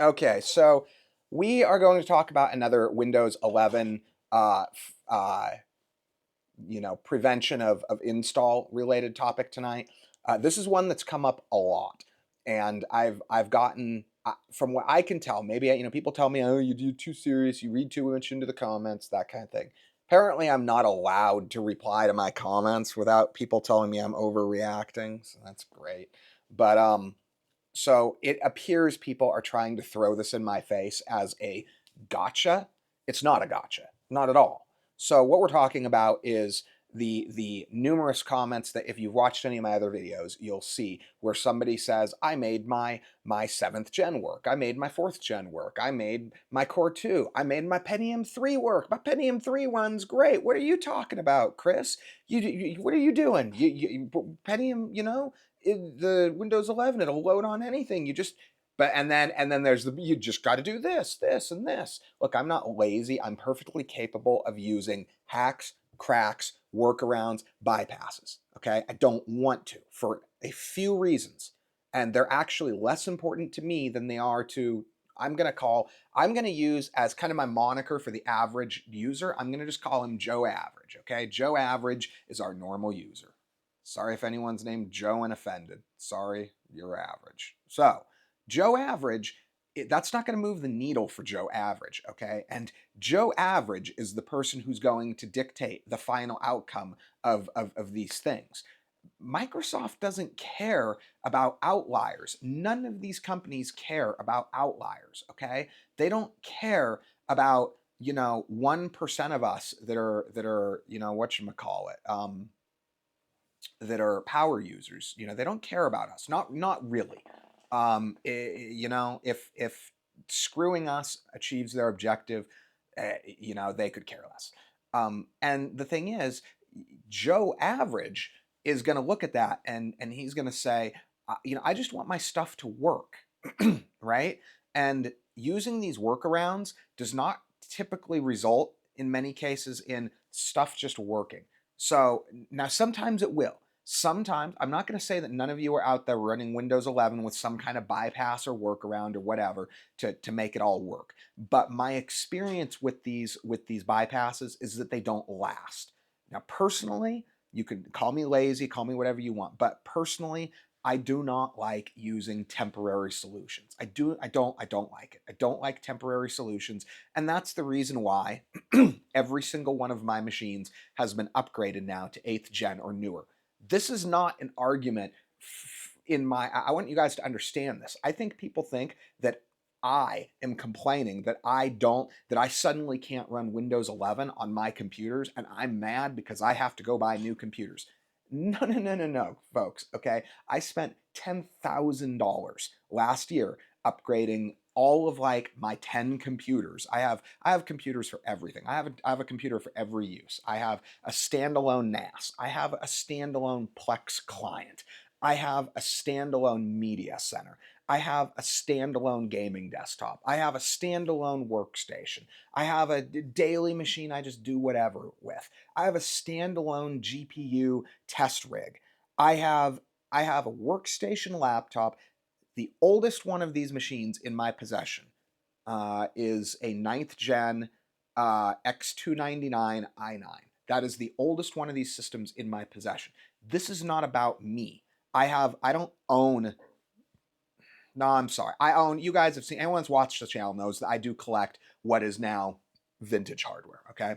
Okay, so we are going to talk about another Windows 11, prevention of install related topic tonight. This is one that's come up a lot, and I've gotten from what I can tell, maybe people tell me, oh, you're too serious, you read too much into the comments, that kind of thing. Apparently, I'm not allowed to reply to my comments without people telling me I'm overreacting, so that's great. But so it appears people are trying to throw this in my face as a gotcha. It's not a gotcha, not at all. So what we're talking about is the numerous comments that if you've watched any of my other videos, you'll see where somebody says, I made my 7th gen work, I made my 4th gen work, I made my Core 2, I made my Pentium 3 work. My Pentium 3 runs great. What are you talking about, Chris? What are you doing? Pentium, the Windows 11, it'll load on anything. You just but and then there's you just got to do this and this. Look, I'm not lazy. I'm perfectly capable of using hacks, cracks, workarounds, bypasses. Okay? I don't want to for a few reasons. And they're actually less important to me than they are to I'm going to use as kind of my moniker for the average user. I'm going to just call him Joe Average, okay? Joe Average is our normal user. Sorry if anyone's named Joe and offended. Sorry, you're average. So, Joe Average, that's not going to move the needle for Joe Average, okay? And Joe Average is the person who's going to dictate the final outcome of these things. Microsoft doesn't care about outliers. None of these companies care about outliers, okay? They don't care about, 1% of us that are, whatchamacallit, that are power users. They don't care about us. Not really. If screwing us achieves their objective, they could care less. And the thing is, Joe Average is going to look at that and he's going to say, I just want my stuff to work, right? And using these workarounds does not typically result in many cases in stuff just working. So now sometimes it will. Sometimes, I'm not going to say that none of you are out there running Windows 11 with some kind of bypass or workaround or whatever to make it all work. But my experience with these bypasses is that they don't last. Now, personally, you can call me lazy, call me whatever you want, but personally, I do not like using temporary solutions. I don't like it. I don't like temporary solutions, and that's the reason why every single one of my machines has been upgraded now to 8th gen or newer. This is not an argument I want you guys to understand this. I think people think that I am complaining that I suddenly can't run Windows 11 on my computers and I'm mad because I have to go buy new computers. No, no, no, no, no, folks, okay? I spent $10,000 last year upgrading all of like my 10 computers. I have computers for everything. I have a computer for every use. I have a standalone NAS. I have a standalone Plex client. I have a standalone media center. I have a standalone gaming desktop. I have a standalone workstation. I have a daily machine I just do whatever with. I have a standalone GPU test rig. I have I have a workstation laptop. The oldest one of these machines in my possession is a 9th gen X299 i9. That is the oldest one of these systems in my possession. This is not about me. I don't own. No, I'm sorry. I own. You guys have seen. Anyone who's watched the channel knows that I do collect what is now vintage hardware. Okay.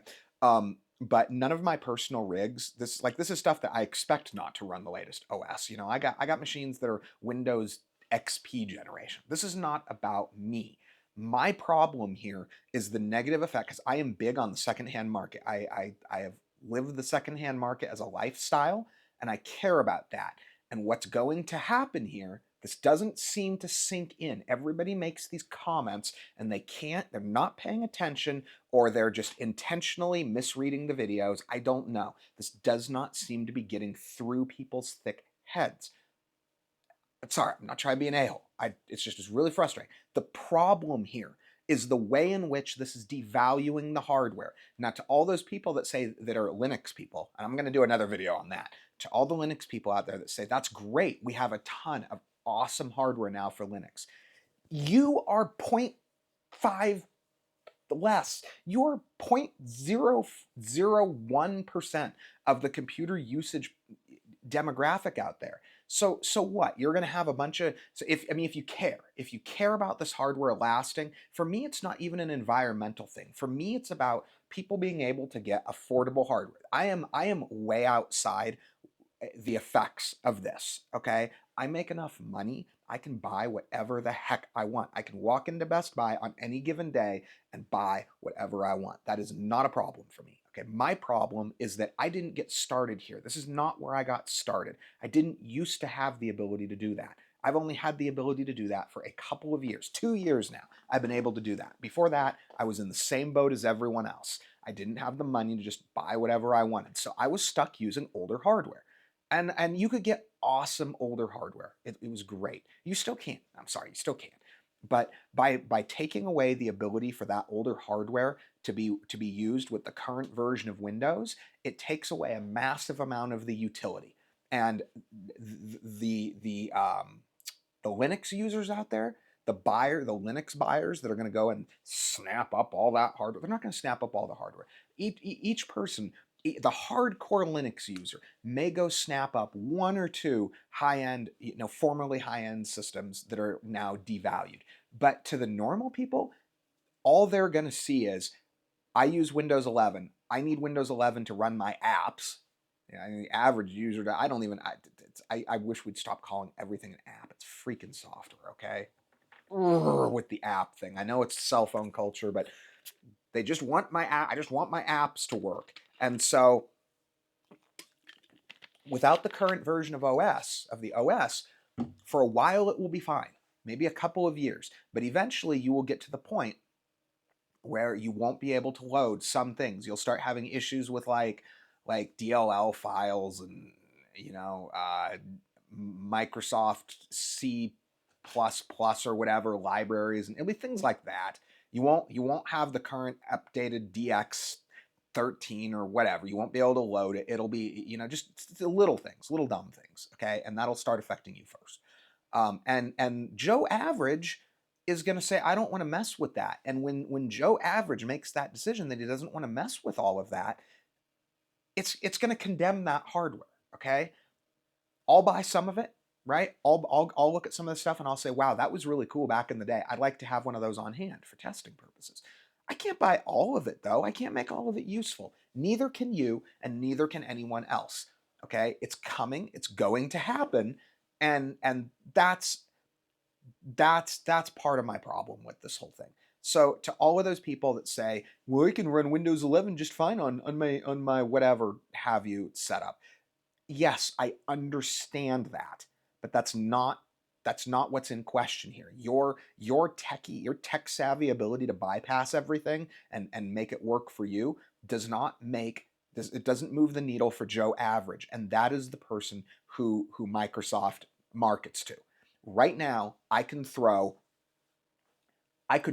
But none of my personal rigs. This is stuff that I expect not to run the latest OS. I got machines that are Windows XP generation. This is not about me. My problem here is the negative effect because I am big on the secondhand market. I have lived the secondhand market as a lifestyle, and I care about that. And what's going to happen here, this doesn't seem to sink in. Everybody makes these comments and they're not paying attention or they're just intentionally misreading the videos. I don't know. This does not seem to be getting through people's thick heads. Sorry, I'm not trying to be an a-hole. It's really frustrating. The problem here is the way in which this is devaluing the hardware. Now, to all those people that say that are Linux people, and I'm going to do another video on that, to all the Linux people out there that say, that's great, we have a ton of awesome hardware now for Linux. you are 0.5 less. You're 0.001% of the computer usage demographic out there. So what? You're going to have a bunch of, so if you care about this hardware lasting, for me it's not even an environmental thing. For me it's about people being able to get affordable hardware. I am way outside the effects of this, okay? I make enough money, I can buy whatever the heck I want. I can walk into Best Buy on any given day and buy whatever I want. That is not a problem for me, okay? My problem is that I didn't get started here. This is not where I got started. I didn't used to have the ability to do that. I've only had the ability to do that for a couple of years. 2 years now, I've been able to do that. Before that, I was in the same boat as everyone else. I didn't have the money to just buy whatever I wanted. So I was stuck using older hardware. And you could get awesome older hardware. It was great. You still can. I'm sorry, you still can. But by taking away the ability for that older hardware to be used with the current version of Windows, it takes away a massive amount of the utility. And the Linux users out there, the Linux buyers that are going to go and snap up all that hardware, they're not going to snap up all the hardware. Each person, the hardcore Linux user may go snap up one or two high-end, formerly high-end systems that are now devalued. But to the normal people, all they're going to see is, I use Windows 11. I need Windows 11 to run my apps. The average user, I don't even, I wish we'd stop calling everything an app. It's freaking software, okay? With the app thing. I know it's cell phone culture, but they just want my app. I just want my apps to work. And so without the current version of the OS, for a while it will be fine. Maybe a couple of years. But eventually you will get to the point where you won't be able to load some things. You'll start having issues with like DLL files and Microsoft C++ or whatever libraries, and it'll be things like that. You won't have the current updated DX13 or whatever. You won't be able to load it. It'll be just little things, little dumb things, okay? And that'll start affecting you first. And Joe Average is going to say, I don't want to mess with that. And when Joe Average makes that decision that he doesn't want to mess with all of that, it's going to condemn that hardware, okay? I'll buy some of it, right? I'll look at some of the stuff and I'll say, wow, that was really cool back in the day. I'd like to have one of those on hand for testing purposes. I can't buy all of it, though. I can't make all of it useful. Neither can you, and neither can anyone else, okay? It's coming. It's going to happen. And that's part of my problem with this whole thing. So to all of those people that say, well, I can run Windows 11 just fine on my whatever have you setup. Yes, I understand that, but that's not what's in question here. Your tech savvy ability to bypass everything and make it work for you it doesn't move the needle for Joe Average, and that is the person who Microsoft markets to. Right now, I could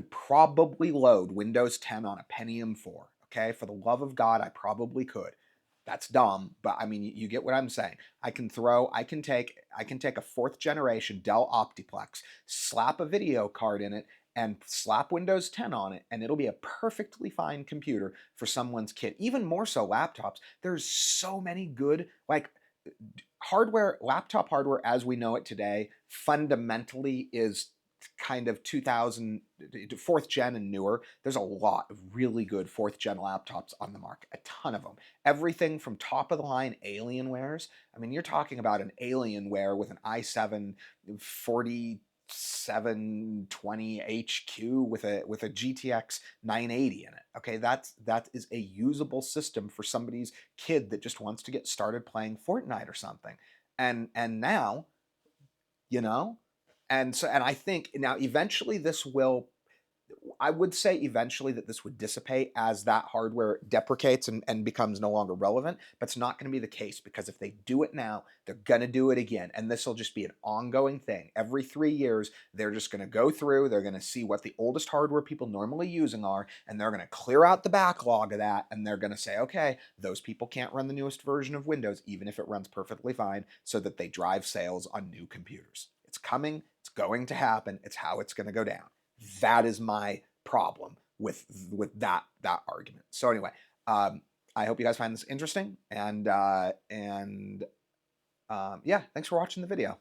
probably load Windows 10 on a Pentium 4. Okay, for the love of God, I probably could. That's dumb, but I mean, you get what I'm saying. I can take a 4th generation Dell Optiplex, slap a video card in it, and slap Windows 10 on it, and it'll be a perfectly fine computer for someone's kid. Even more so laptops. There's so many good, laptop hardware as we know it today fundamentally is kind of 2000 4th gen and newer. There's a lot of really good 4th gen laptops on the market, a ton of them. Everything from top of the line Alienwares. I mean, you're talking about an Alienware with an i7 4720 HQ with a GTX 980 in it. Okay, that is a usable system for somebody's kid that just wants to get started playing Fortnite or something. And now, you know, and I think now eventually I would say eventually that this would dissipate as that hardware deprecates and becomes no longer relevant, but it's not going to be the case, because if they do it now, they're going to do it again. And this will just be an ongoing thing. Every 3 years, they're just going to go through, they're going to see what the oldest hardware people normally using are, and they're going to clear out the backlog of that, and they're going to say, okay, those people can't run the newest version of Windows, even if it runs perfectly fine, so that they drive sales on new computers. It's coming. It's going to happen. It's how it's going to go down. That is my problem with that argument. So anyway, I hope you guys find this interesting, and yeah, thanks for watching the video.